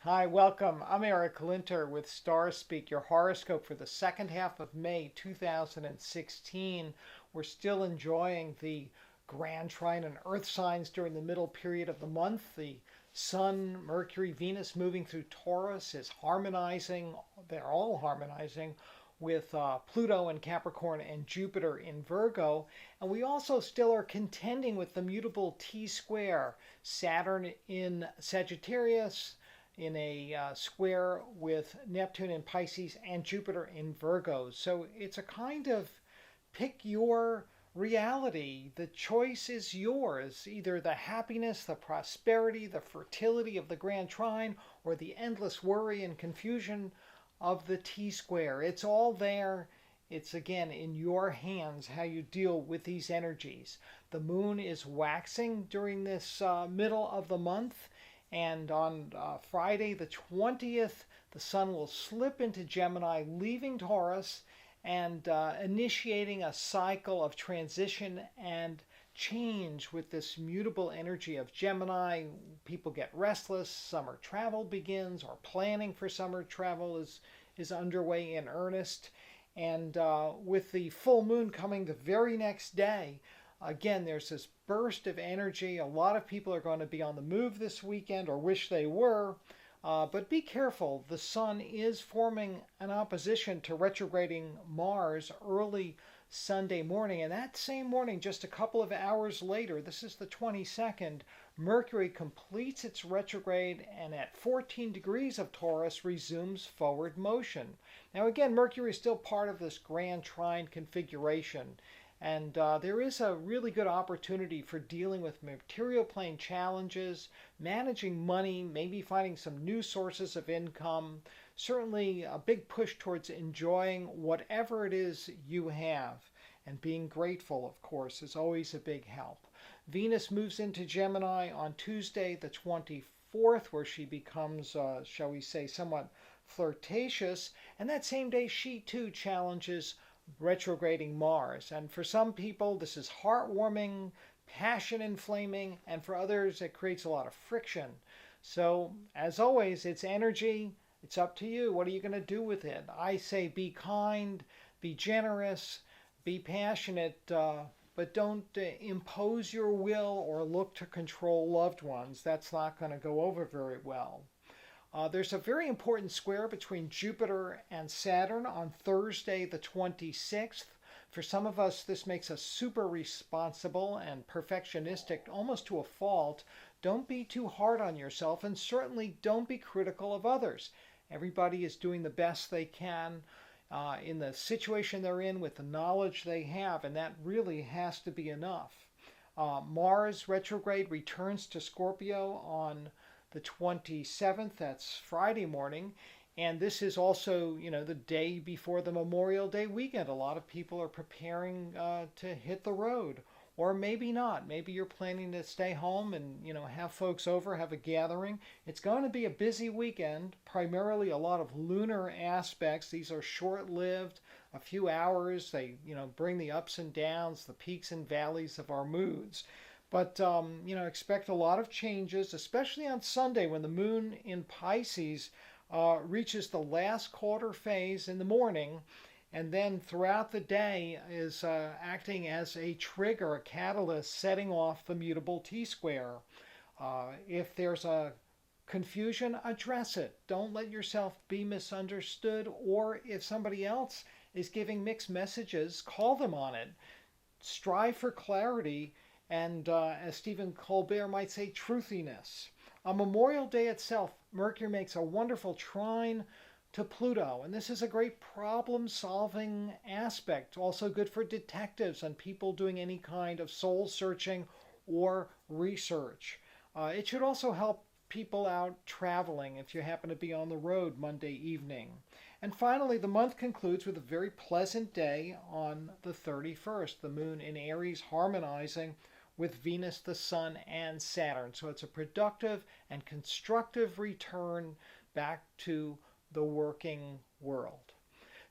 Hi, welcome. I'm Eric Linter with Starspeak, your horoscope for the second half of May 2016. We're still enjoying the grand trine and earth signs during the middle period of the month. The Sun, Mercury, Venus moving through Taurus is harmonizing. They're all harmonizing with Pluto in Capricorn and Jupiter in Virgo. And we also still are contending with the mutable T square, Saturn in Sagittarius in a square with Neptune in Pisces and Jupiter in Virgo. So it's a kind of pick your reality. The choice is yours. Either the happiness, the prosperity, the fertility of the grand trine, or the endless worry and confusion of the T square. It's all there. It's again in your hands how you deal with these energies. The moon is waxing during this middle of the month, and on Friday the 20th, the sun will slip into Gemini, leaving Taurus and initiating a cycle of transition and change with this mutable energy of Gemini. People get restless, summer travel begins, or planning for summer travel is underway in earnest. And with the full moon coming the very next day, again, there's this burst of energy. A lot of people are going to be on the move this weekend or wish they were. But be careful. The sun is forming an opposition to retrograding Mars early Sunday morning. And that same morning, just a couple of hours later, this is the 22nd, Mercury completes its retrograde and at 14 degrees of Taurus resumes forward motion. Now, again, Mercury is still part of this grand trine configuration. And there is a really good opportunity for dealing with material plane challenges, managing money, maybe finding some new sources of income. Certainly a big push towards enjoying whatever it is you have. And being grateful, of course, is always a big help. Venus moves into Gemini on Tuesday, the 24th, where she becomes, shall we say, somewhat flirtatious. And that same day, she too challenges retrograding Mars. And for some people, this is heartwarming, passion inflaming, and for others, it creates a lot of friction. So, as always, it's energy. It's up to you. What are you going to do with it? I say be kind, be generous, be passionate, but don't impose your will or look to control loved ones. That's not going to go over very well. There's a very important square between Jupiter and Saturn on Thursday, the 26th. For some of us, this makes us super responsible and perfectionistic, almost to a fault. Don't be too hard on yourself, and certainly don't be critical of others. Everybody is doing the best they can in the situation they're in with the knowledge they have, and that really has to be enough. Mars retrograde returns to Scorpio on the 27th, that's Friday morning. And this is also, the day before the Memorial Day weekend. A lot of people are preparing to hit the road. Or maybe not. Maybe you're planning to stay home and, have folks over, have a gathering. It's going to be a busy weekend, primarily a lot of lunar aspects. These are short-lived, a few hours. They, bring the ups and downs, the peaks and valleys of our moods. But, expect a lot of changes, especially on Sunday when the moon in Pisces reaches the last quarter phase in the morning, and then throughout the day is acting as a trigger, a catalyst, setting off the mutable T square. If there's a confusion, address it. Don't let yourself be misunderstood, or if somebody else is giving mixed messages, call them on it. Strive for clarity and, as Stephen Colbert might say, truthiness. On Memorial Day itself, Mercury makes a wonderful trine to Pluto, and this is a great problem-solving aspect, also good for detectives and people doing any kind of soul-searching or research. It should also help people out traveling if you happen to be on the road Monday evening. And finally, the month concludes with a very pleasant day on the 31st, the moon in Aries harmonizing with Venus, the Sun, and Saturn. So it's a productive and constructive return back to the working world.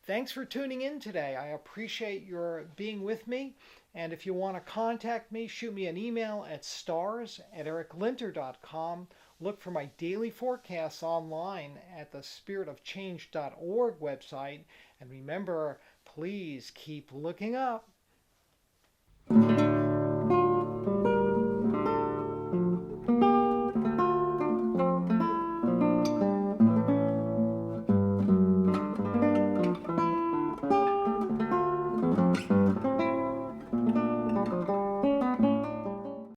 Thanks for tuning in today. I appreciate your being with me. And if you want to contact me, shoot me an email at stars@ericlinter.com Look for my daily forecasts online at the spiritofchange.org website. And remember, please keep looking up.